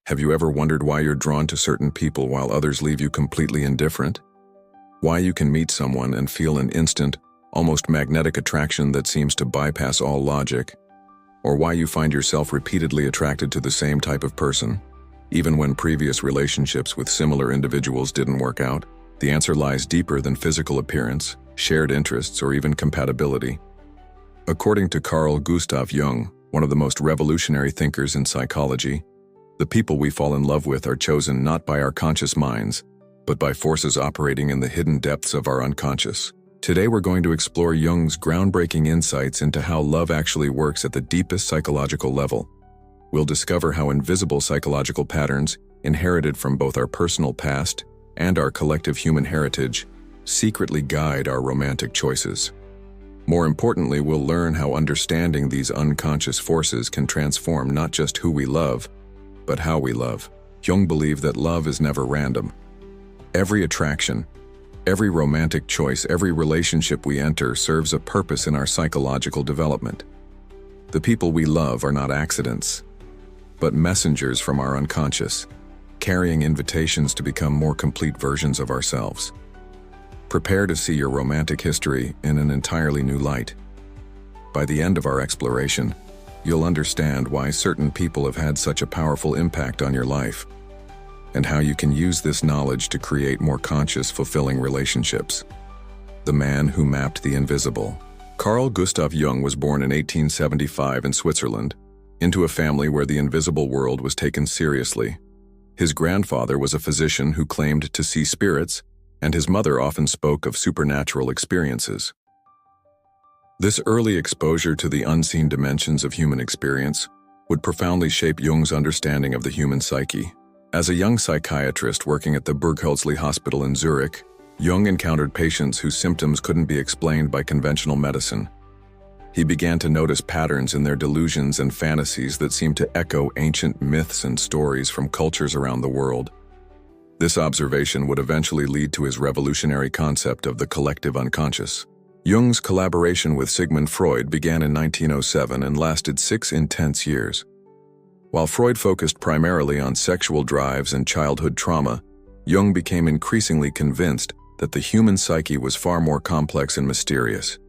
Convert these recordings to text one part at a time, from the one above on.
Have you ever wondered why you're drawn to certain people while others leave you completely indifferent? Why you can meet someone and feel an instant, almost magnetic attraction that seems to bypass all logic? Or why you find yourself repeatedly attracted to the same type of person, even when previous relationships with similar individuals didn't work out? The answer lies deeper than physical appearance, shared interests, or even compatibility. According to Carl Jung, one of the most revolutionary thinkers in psychology, the people we fall in love with are chosen not by our conscious minds, but by forces operating in the hidden depths of our unconscious. Today we're going to explore Jung's groundbreaking insights into how love actually works at the deepest psychological level. We'll discover how invisible psychological patterns, inherited from both our personal past and our collective human heritage, secretly guide our romantic choices. More importantly, we'll learn how understanding these unconscious forces can transform not just who we love, but how we love. Jung believed that love is never random. Every attraction, every romantic choice, every relationship we enter serves a purpose in our psychological development. The people we love are not accidents, but messengers from our unconscious, carrying invitations to become more complete versions of ourselves. Prepare to see your romantic history in an entirely new light. By the end of our exploration, you'll understand why certain people have had such a powerful impact on your life, and how you can use this knowledge to create more conscious, fulfilling relationships. The man who mapped the invisible. Carl Jung was born in 1875 in Switzerland, into a family where the invisible world was taken seriously. His grandfather was a physician who claimed to see spirits, and his mother often spoke of supernatural experiences. This early exposure to the unseen dimensions of human experience would profoundly shape Jung's understanding of the human psyche. As a young psychiatrist working at the Burghölzli Hospital in Zurich, Jung encountered patients whose symptoms couldn't be explained by conventional medicine. He began to notice patterns in their delusions and fantasies that seemed to echo ancient myths and stories from cultures around the world. This observation would eventually lead to his revolutionary concept of the collective unconscious. Jung's collaboration with Sigmund Freud began in 1907 and lasted 6 intense years. While Freud focused primarily on sexual drives and childhood trauma, Jung became increasingly convinced that the human psyche was far more complex and mysterious.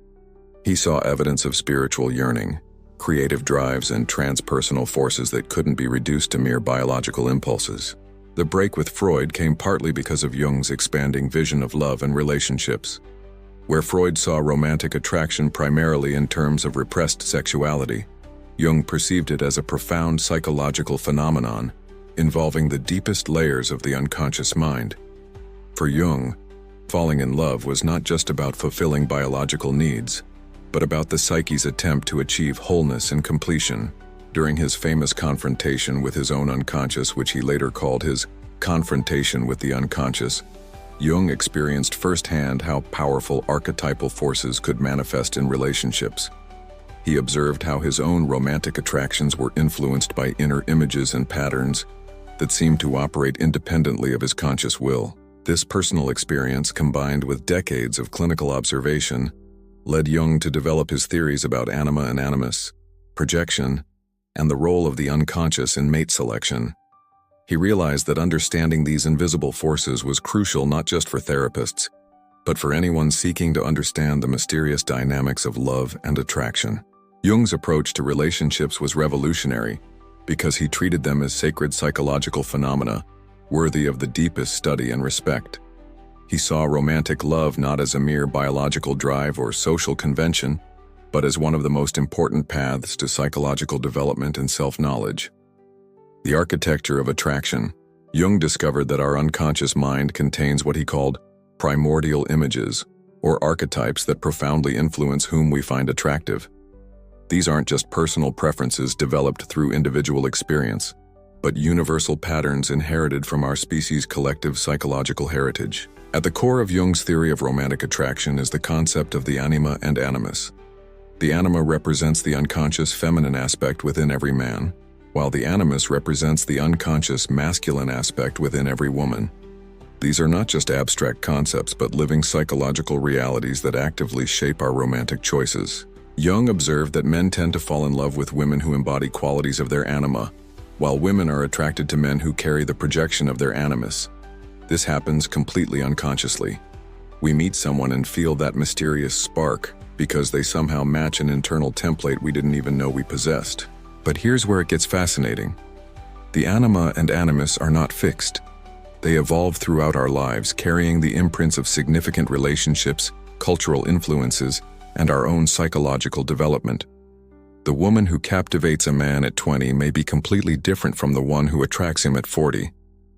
He saw evidence of spiritual yearning, creative drives, and transpersonal forces that couldn't be reduced to mere biological impulses. The break with Freud came partly because of Jung's expanding vision of love and relationships. Where Freud saw romantic attraction primarily in terms of repressed sexuality, Jung perceived it as a profound psychological phenomenon involving the deepest layers of the unconscious mind. For Jung, falling in love was not just about fulfilling biological needs, but about the psyche's attempt to achieve wholeness and completion. During his famous confrontation with his own unconscious, which he later called his confrontation with the unconscious, Jung experienced firsthand how powerful archetypal forces could manifest in relationships. He observed how his own romantic attractions were influenced by inner images and patterns that seemed to operate independently of his conscious will. This personal experience, combined with decades of clinical observation, led Jung to develop his theories about anima and animus, projection, and the role of the unconscious in mate selection. He realized that understanding these invisible forces was crucial not just for therapists, but for anyone seeking to understand the mysterious dynamics of love and attraction. Jung's approach to relationships was revolutionary because he treated them as sacred psychological phenomena, worthy of the deepest study and respect. He saw romantic love not as a mere biological drive or social convention, but as one of the most important paths to psychological development and self-knowledge. The architecture of attraction. Jung discovered that our unconscious mind contains what he called primordial images, or archetypes that profoundly influence whom we find attractive. These aren't just personal preferences developed through individual experience, but universal patterns inherited from our species' collective psychological heritage. At the core of Jung's theory of romantic attraction is the concept of the anima and animus. The anima represents the unconscious feminine aspect within every man, while the animus represents the unconscious masculine aspect within every woman. These are not just abstract concepts, but living psychological realities that actively shape our romantic choices. Jung observed that men tend to fall in love with women who embody qualities of their anima, while women are attracted to men who carry the projection of their animus. This happens completely unconsciously. We meet someone and feel that mysterious spark because they somehow match an internal template we didn't even know we possessed. But here's where it gets fascinating. The anima and animus are not fixed. They evolve throughout our lives, carrying the imprints of significant relationships, cultural influences, and our own psychological development. The woman who captivates a man at 20 may be completely different from the one who attracts him at 40,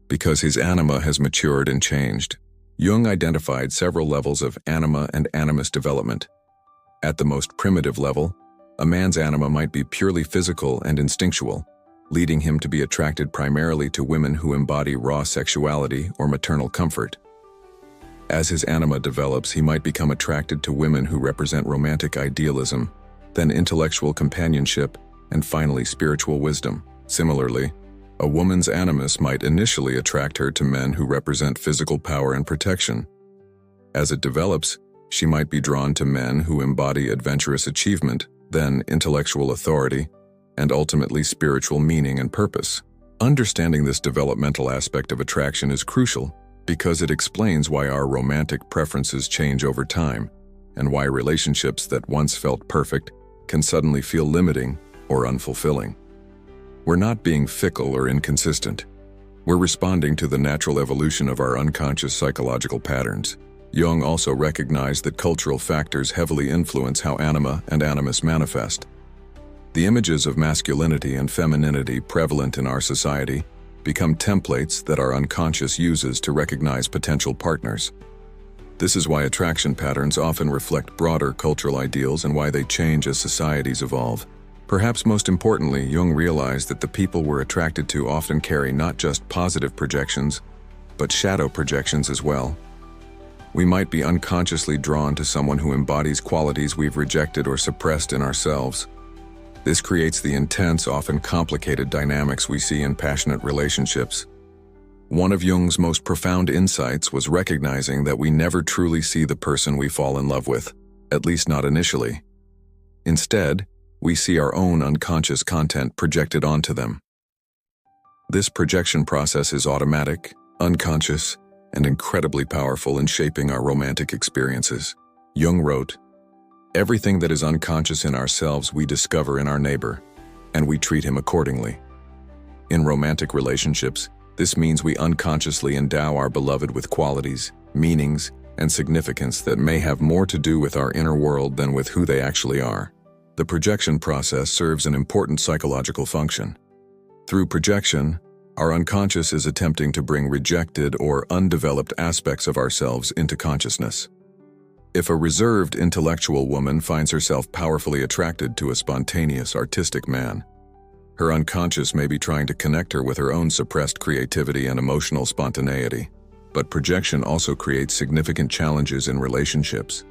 because his anima has matured and changed. Jung identified several levels of anima and animus development. At the most primitive level, a man's anima might be purely physical and instinctual, leading him to be attracted primarily to women who embody raw sexuality or maternal comfort. As his anima develops, he might become attracted to women who represent romantic idealism, then intellectual companionship, and finally spiritual wisdom. Similarly, a woman's animus might initially attract her to men who represent physical power and protection. As it develops, she might be drawn to men who embody adventurous achievement, then intellectual authority, and ultimately spiritual meaning and purpose. Understanding this developmental aspect of attraction is crucial because it explains why our romantic preferences change over time, and why relationships that once felt perfect can suddenly feel limiting or unfulfilling. We're not being fickle or inconsistent. We're responding to the natural evolution of our unconscious psychological patterns. Jung also recognized that cultural factors heavily influence how anima and animus manifest. The images of masculinity and femininity prevalent in our society become templates that our unconscious uses to recognize potential partners. This is why attraction patterns often reflect broader cultural ideals and why they change as societies evolve. Perhaps most importantly, Jung realized that the people we're attracted to often carry not just positive projections, but shadow projections as well. We might be unconsciously drawn to someone who embodies qualities we've rejected or suppressed in ourselves. This creates the intense, often complicated dynamics we see in passionate relationships. One of Jung's most profound insights was recognizing that we never truly see the person we fall in love with, at least not initially. Instead, we see our own unconscious content projected onto them. This projection process is automatic, unconscious, and incredibly powerful in shaping our romantic experiences. Jung wrote, "Everything that is unconscious in ourselves we discover in our neighbor, and we treat him accordingly." In romantic relationships, this means we unconsciously endow our beloved with qualities, meanings, and significance that may have more to do with our inner world than with who they actually are. The projection process serves an important psychological function. Through projection, our unconscious is attempting to bring rejected or undeveloped aspects of ourselves into consciousness. If a reserved intellectual woman finds herself powerfully attracted to a spontaneous artistic man, her unconscious may be trying to connect her with her own suppressed creativity and emotional spontaneity. But projection also creates significant challenges in relationships.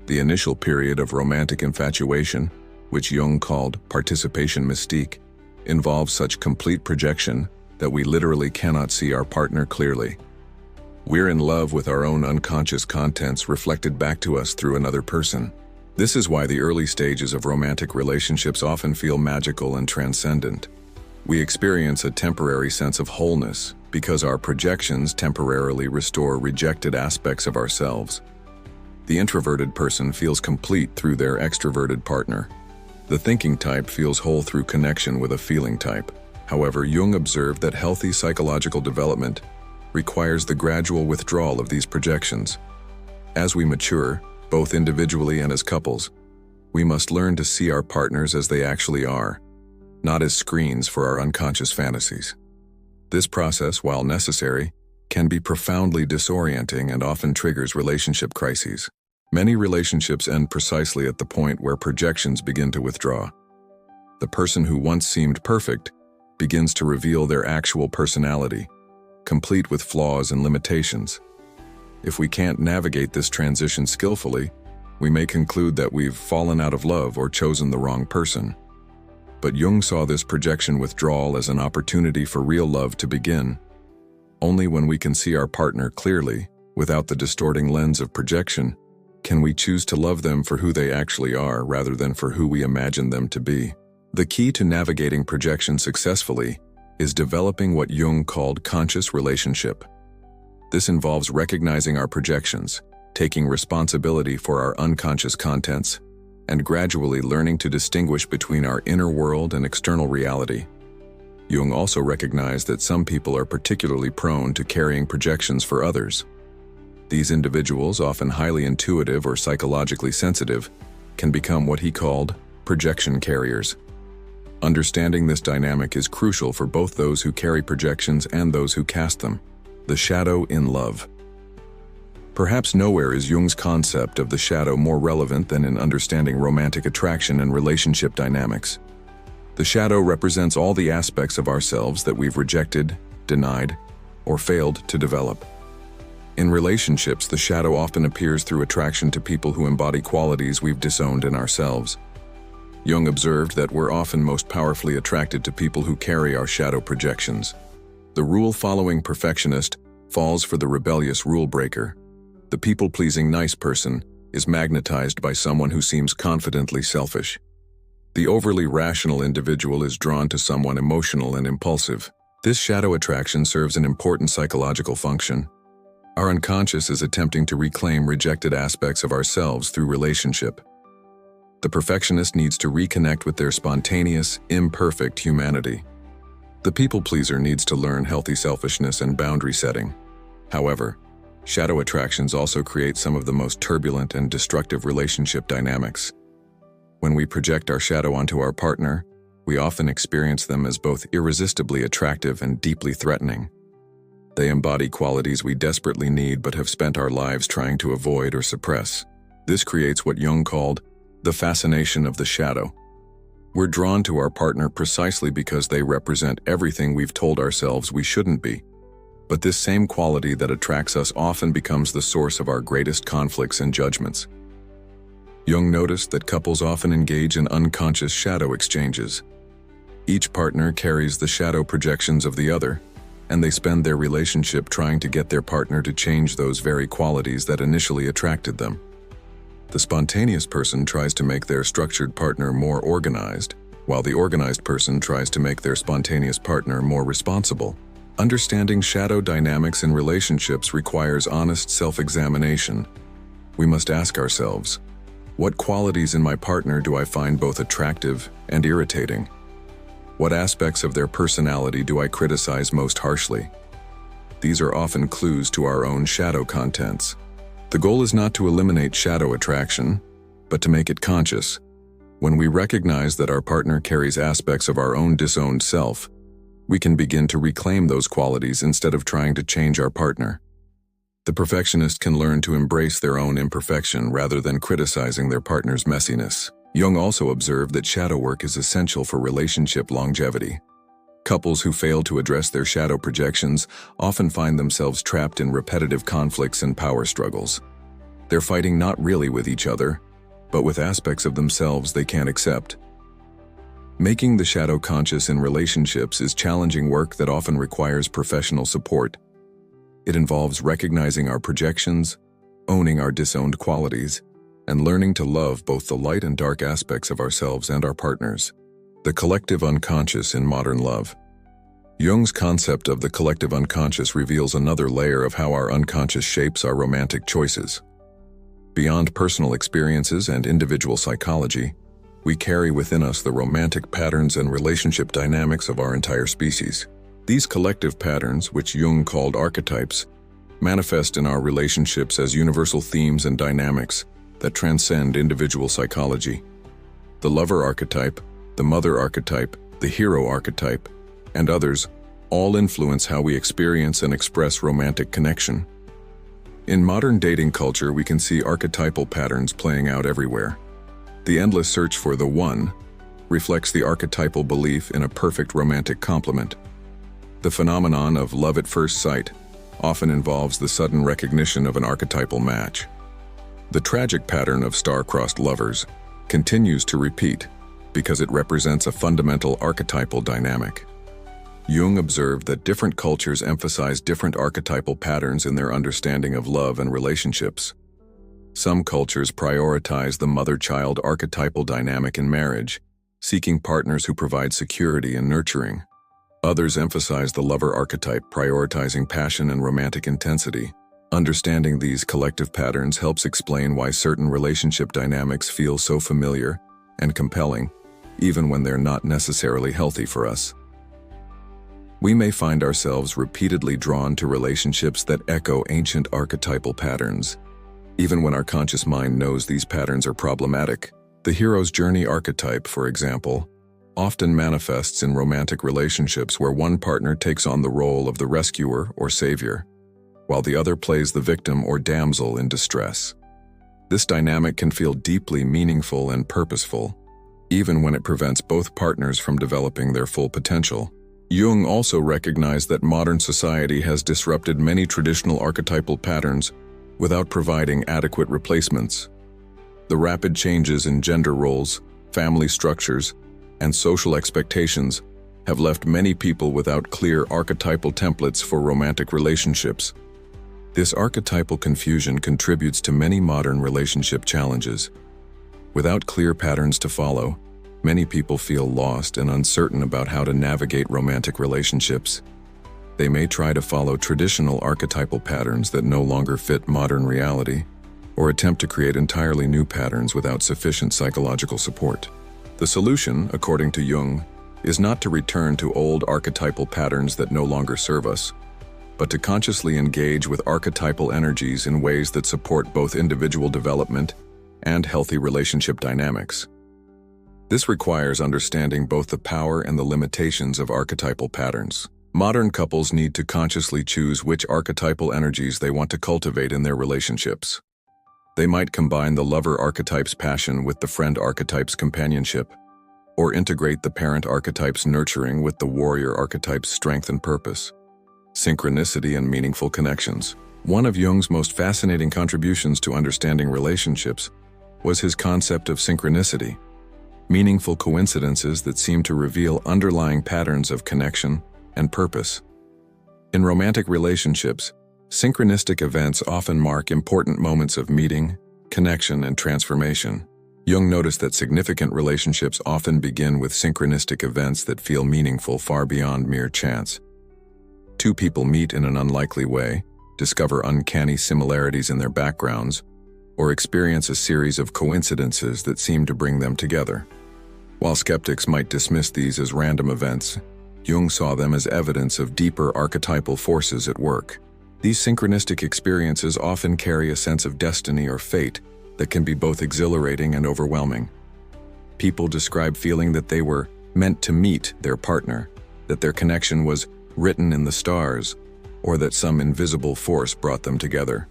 The initial period of romantic infatuation, which Jung called participation mystique, involves such complete projection that we literally cannot see our partner clearly. We're in love with our own unconscious contents reflected back to us through another person. This is why the early stages of romantic relationships often feel magical and transcendent. We experience a temporary sense of wholeness because our projections temporarily restore rejected aspects of ourselves. The introverted person feels complete through their extroverted partner. The thinking type feels whole through connection with a feeling type. However, Jung observed that healthy psychological development requires the gradual withdrawal of these projections. As we mature, both individually and as couples, we must learn to see our partners as they actually are, not as screens for our unconscious fantasies. This process, while necessary, can be profoundly disorienting and often triggers relationship crises. Many relationships end precisely at the point where projections begin to withdraw. The person who once seemed perfect begins to reveal their actual personality, complete with flaws and limitations. If we can't navigate this transition skillfully, we may conclude that we've fallen out of love or chosen the wrong person. But Jung saw this projection withdrawal as an opportunity for real love to begin. Only when we can see our partner clearly, without the distorting lens of projection, can we choose to love them for who they actually are rather than for who we imagine them to be. The key to navigating projection successfully is developing what Jung called conscious relationship. This involves recognizing our projections, taking responsibility for our unconscious contents, and gradually learning to distinguish between our inner world and external reality. Jung also recognized that some people are particularly prone to carrying projections for others. These individuals, often highly intuitive or psychologically sensitive, can become what he called projection carriers. Understanding this dynamic is crucial for both those who carry projections and those who cast them. The shadow in love. Perhaps nowhere is Jung's concept of the shadow more relevant than in understanding romantic attraction and relationship dynamics. The shadow represents all the aspects of ourselves that we've rejected, denied, or failed to develop. In relationships, the shadow often appears through attraction to people who embody qualities we've disowned in ourselves. Jung observed that we're often most powerfully attracted to people who carry our shadow projections. The rule-following perfectionist falls for the rebellious rule-breaker. The people-pleasing nice person is magnetized by someone who seems confidently selfish. The overly rational individual is drawn to someone emotional and impulsive. This shadow attraction serves an important psychological function. Our unconscious is attempting to reclaim rejected aspects of ourselves through relationship. The perfectionist needs to reconnect with their spontaneous, imperfect humanity. The people-pleaser needs to learn healthy selfishness and boundary setting. However, shadow attractions also create some of the most turbulent and destructive relationship dynamics. When we project our shadow onto our partner, we often experience them as both irresistibly attractive and deeply threatening. They embody qualities we desperately need but have spent our lives trying to avoid or suppress. This creates what Jung called the fascination of the shadow. We're drawn to our partner precisely because they represent everything we've told ourselves we shouldn't be. But this same quality that attracts us often becomes the source of our greatest conflicts and judgments. Jung noticed that couples often engage in unconscious shadow exchanges. Each partner carries the shadow projections of the other, and they spend their relationship trying to get their partner to change those very qualities that initially attracted them. The spontaneous person tries to make their structured partner more organized, while the organized person tries to make their spontaneous partner more responsible. Understanding shadow dynamics in relationships requires honest self-examination. We must ask ourselves, what qualities in my partner do I find both attractive and irritating? What aspects of their personality do I criticize most harshly? These are often clues to our own shadow contents. The goal is not to eliminate shadow attraction, but to make it conscious. When we recognize that our partner carries aspects of our own disowned self, we can begin to reclaim those qualities instead of trying to change our partner. The perfectionist can learn to embrace their own imperfection rather than criticizing their partner's messiness. Jung also observed that shadow work is essential for relationship longevity. Couples who fail to address their shadow projections often find themselves trapped in repetitive conflicts and power struggles. They're fighting not really with each other, but with aspects of themselves they can't accept. Making the shadow conscious in relationships is challenging work that often requires professional support. It involves recognizing our projections, owning our disowned qualities, and learning to love both the light and dark aspects of ourselves and our partners. The collective unconscious in modern love. Jung's concept of the collective unconscious reveals another layer of how our unconscious shapes our romantic choices. Beyond personal experiences and individual psychology, we carry within us the romantic patterns and relationship dynamics of our entire species. These collective patterns, which Jung called archetypes, manifest in our relationships as universal themes and dynamics that transcend individual psychology. The lover archetype, the mother archetype, the hero archetype, and others all influence how we experience and express romantic connection. In modern dating culture, we can see archetypal patterns playing out everywhere. The endless search for the one reflects the archetypal belief in a perfect romantic complement. The phenomenon of love at first sight often involves the sudden recognition of an archetypal match. The tragic pattern of star-crossed lovers continues to repeat because it represents a fundamental archetypal dynamic. Jung observed that different cultures emphasize different archetypal patterns in their understanding of love and relationships. Some cultures prioritize the mother-child archetypal dynamic in marriage, seeking partners who provide security and nurturing. Others emphasize the lover archetype, prioritizing passion and romantic intensity. Understanding these collective patterns helps explain why certain relationship dynamics feel so familiar and compelling, even when they're not necessarily healthy for us. We may find ourselves repeatedly drawn to relationships that echo ancient archetypal patterns, even when our conscious mind knows these patterns are problematic. The hero's journey archetype, for example, often manifests in romantic relationships where one partner takes on the role of the rescuer or savior, while the other plays the victim or damsel in distress. This dynamic can feel deeply meaningful and purposeful, even when it prevents both partners from developing their full potential. Jung also recognized that modern society has disrupted many traditional archetypal patterns without providing adequate replacements. The rapid changes in gender roles, family structures, and social expectations have left many people without clear archetypal templates for romantic relationships. This archetypal confusion contributes to many modern relationship challenges. Without clear patterns to follow, many people feel lost and uncertain about how to navigate romantic relationships. They may try to follow traditional archetypal patterns that no longer fit modern reality, or attempt to create entirely new patterns without sufficient psychological support. The solution, according to Jung, is not to return to old archetypal patterns that no longer serve us, but to consciously engage with archetypal energies in ways that support both individual development and healthy relationship dynamics. This requires understanding both the power and the limitations of archetypal patterns. Modern couples need to consciously choose which archetypal energies they want to cultivate in their relationships. They might combine the lover archetype's passion with the friend archetype's companionship, or integrate the parent archetype's nurturing with the warrior archetype's strength and purpose. Synchronicity and meaningful connections. One of Jung's most fascinating contributions to understanding relationships was his concept of synchronicity, meaningful coincidences that seem to reveal underlying patterns of connection and purpose. In romantic relationships, synchronistic events often mark important moments of meeting, connection, and transformation. Jung noticed that significant relationships often begin with synchronistic events that feel meaningful far beyond mere chance. Two people meet in an unlikely way, discover uncanny similarities in their backgrounds, or experience a series of coincidences that seem to bring them together. While skeptics might dismiss these as random events, Jung saw them as evidence of deeper archetypal forces at work. These synchronistic experiences often carry a sense of destiny or fate that can be both exhilarating and overwhelming. People describe feeling that they were meant to meet their partner, that their connection was written in the stars, or that some invisible force brought them together.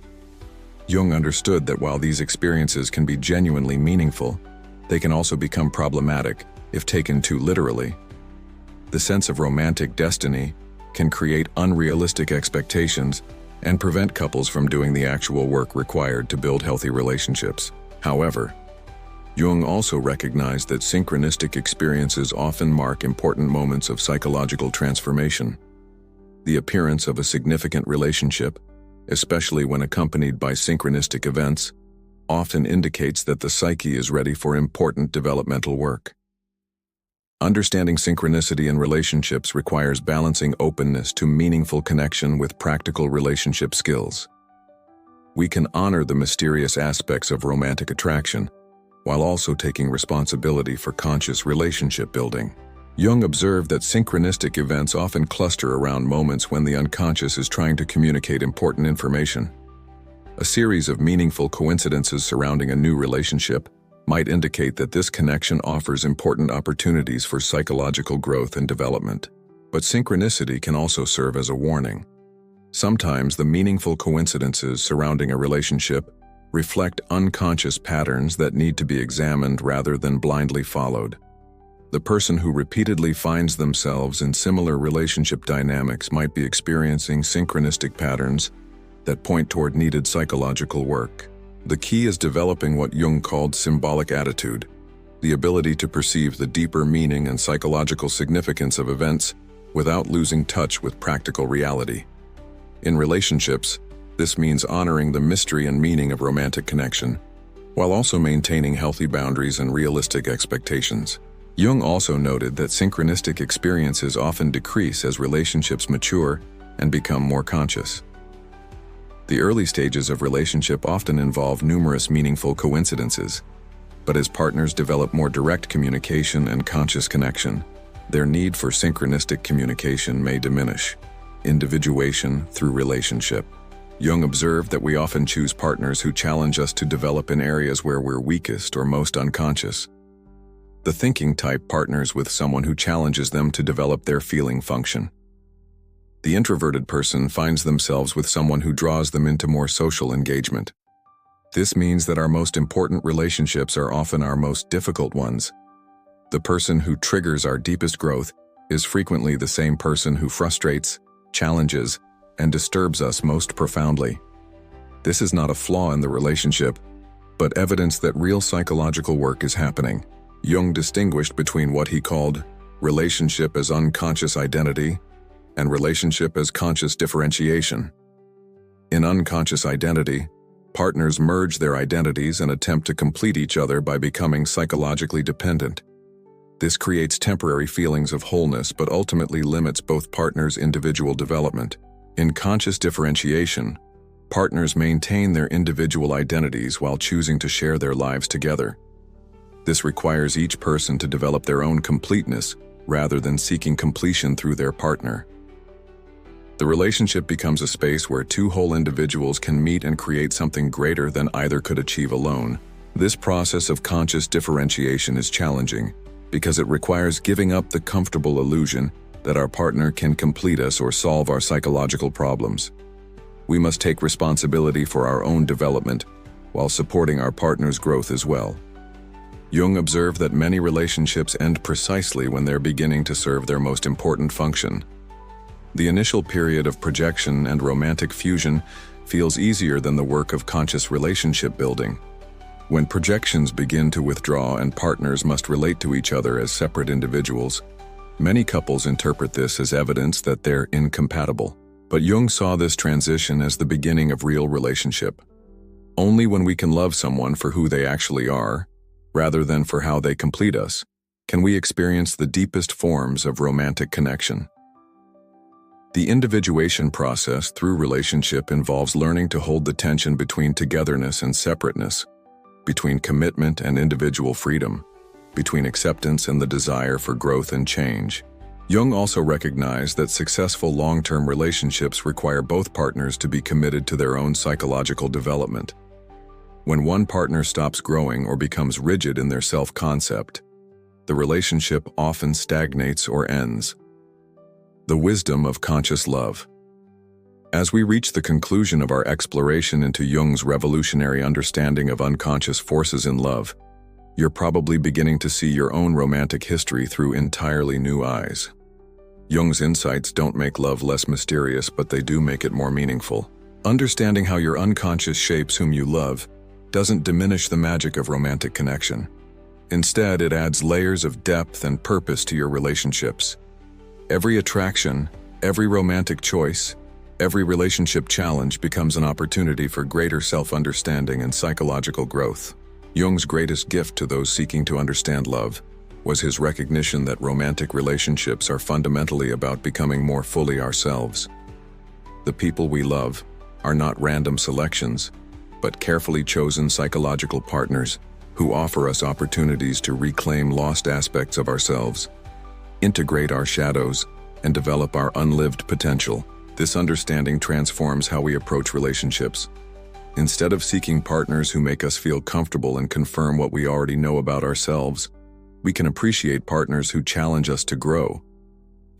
Jung understood that while these experiences can be genuinely meaningful, they can also become problematic if taken too literally. The sense of romantic destiny can create unrealistic expectations and prevent couples from doing the actual work required to build healthy relationships. However, Jung also recognized that synchronistic experiences often mark important moments of psychological transformation. The appearance of a significant relationship, especially when accompanied by synchronistic events, often indicates that the psyche is ready for important developmental work. Understanding synchronicity in relationships requires balancing openness to meaningful connection with practical relationship skills. We can honor the mysterious aspects of romantic attraction, while also taking responsibility for conscious relationship building. Jung observed that synchronistic events often cluster around moments when the unconscious is trying to communicate important information. A series of meaningful coincidences surrounding a new relationship might indicate that this connection offers important opportunities for psychological growth and development. But synchronicity can also serve as a warning. Sometimes the meaningful coincidences surrounding a relationship reflect unconscious patterns that need to be examined rather than blindly followed. The person who repeatedly finds themselves in similar relationship dynamics might be experiencing synchronistic patterns that point toward needed psychological work. The key is developing what Jung called symbolic attitude, the ability to perceive the deeper meaning and psychological significance of events without losing touch with practical reality. In relationships, this means honoring the mystery and meaning of romantic connection, while also maintaining healthy boundaries and realistic expectations. Jung also noted that synchronistic experiences often decrease as relationships mature and become more conscious. The early stages of relationship often involve numerous meaningful coincidences, but as partners develop more direct communication and conscious connection, their need for synchronistic communication may diminish. Individuation through relationship. Jung observed that we often choose partners who challenge us to develop in areas where we're weakest or most unconscious. The thinking type partners with someone who challenges them to develop their feeling function. The introverted person finds themselves with someone who draws them into more social engagement. This means that our most important relationships are often our most difficult ones. The person who triggers our deepest growth is frequently the same person who frustrates, challenges, and disturbs us most profoundly. This is not a flaw in the relationship, but evidence that real psychological work is happening. Jung distinguished between what he called relationship as unconscious identity and relationship as conscious differentiation. In unconscious identity, partners merge their identities and attempt to complete each other by becoming psychologically dependent. This creates temporary feelings of wholeness but ultimately limits both partners' individual development. In conscious differentiation, partners maintain their individual identities while choosing to share their lives together. This requires each person to develop their own completeness rather than seeking completion through their partner. The relationship becomes a space where two whole individuals can meet and create something greater than either could achieve alone. This process of conscious differentiation is challenging because it requires giving up the comfortable illusion that our partner can complete us or solve our psychological problems. We must take responsibility for our own development while supporting our partner's growth as well. Jung observed that many relationships end precisely when they're beginning to serve their most important function. The initial period of projection and romantic fusion feels easier than the work of conscious relationship building. When projections begin to withdraw and partners must relate to each other as separate individuals, many couples interpret this as evidence that they're incompatible. But Jung saw this transition as the beginning of real relationship. Only when we can love someone for who they actually are, rather than for how they complete us, can we experience the deepest forms of romantic connection. The individuation process through relationship involves learning to hold the tension between togetherness and separateness, between commitment and individual freedom, between acceptance and the desire for growth and change. Jung also recognized that successful long-term relationships require both partners to be committed to their own psychological development. When one partner stops growing or becomes rigid in their self-concept, the relationship often stagnates or ends. The wisdom of conscious love. As we reach the conclusion of our exploration into Jung's revolutionary understanding of unconscious forces in love, you're probably beginning to see your own romantic history through entirely new eyes. Jung's insights don't make love less mysterious, but they do make it more meaningful. Understanding how your unconscious shapes whom you love doesn't diminish the magic of romantic connection. Instead, it adds layers of depth and purpose to your relationships. Every attraction, every romantic choice, every relationship challenge becomes an opportunity for greater self-understanding and psychological growth. Jung's greatest gift to those seeking to understand love was his recognition that romantic relationships are fundamentally about becoming more fully ourselves. The people we love are not random selections, but carefully chosen psychological partners who offer us opportunities to reclaim lost aspects of ourselves, integrate our shadows, and develop our unlived potential. This understanding transforms how we approach relationships. Instead of seeking partners who make us feel comfortable and confirm what we already know about ourselves, we can appreciate partners who challenge us to grow.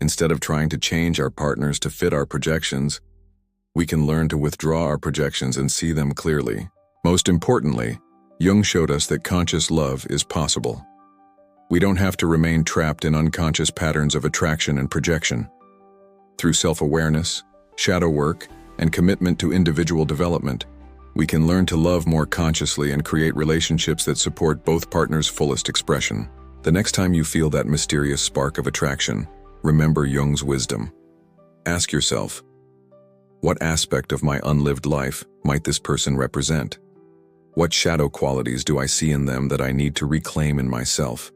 Instead of trying to change our partners to fit our projections, we can learn to withdraw our projections and see them clearly. Most importantly, Jung showed us that conscious love is possible. We don't have to remain trapped in unconscious patterns of attraction and projection. Through self-awareness, shadow work, and commitment to individual development, we can learn to love more consciously and create relationships that support both partners' fullest expression. The next time you feel that mysterious spark of attraction, remember Jung's wisdom. Ask yourself, what aspect of my unlived life might this person represent? What shadow qualities do I see in them that I need to reclaim in myself?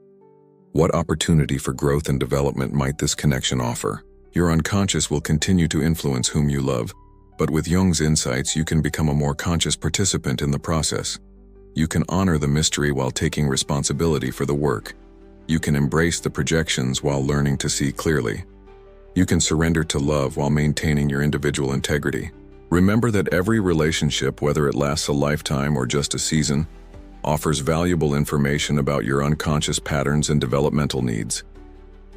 What opportunity for growth and development might this connection offer? Your unconscious will continue to influence whom you love, but with Jung's insights, you can become a more conscious participant in the process. You can honor the mystery while taking responsibility for the work. You can embrace the projections while learning to see clearly. You can surrender to love while maintaining your individual integrity. Remember that every relationship, whether it lasts a lifetime or just a season, offers valuable information about your unconscious patterns and developmental needs.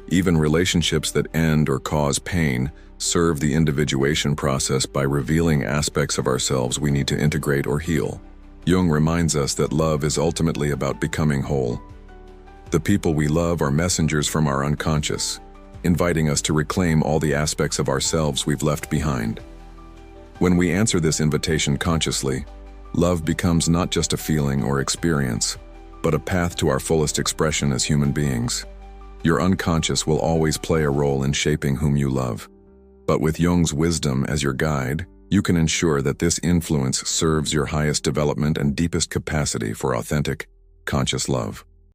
Even relationships that end or cause pain serve the individuation process by revealing aspects of ourselves we need to integrate or heal. Jung reminds us that love is ultimately about becoming whole. The people we love are messengers from our unconscious, inviting us to reclaim all the aspects of ourselves we've left behind. When we answer this invitation consciously, love becomes not just a feeling or experience, but a path to our fullest expression as human beings. Your unconscious will always play a role in shaping whom you love. But with Jung's wisdom as your guide, you can ensure that this influence serves your highest development and deepest capacity for authentic, conscious love.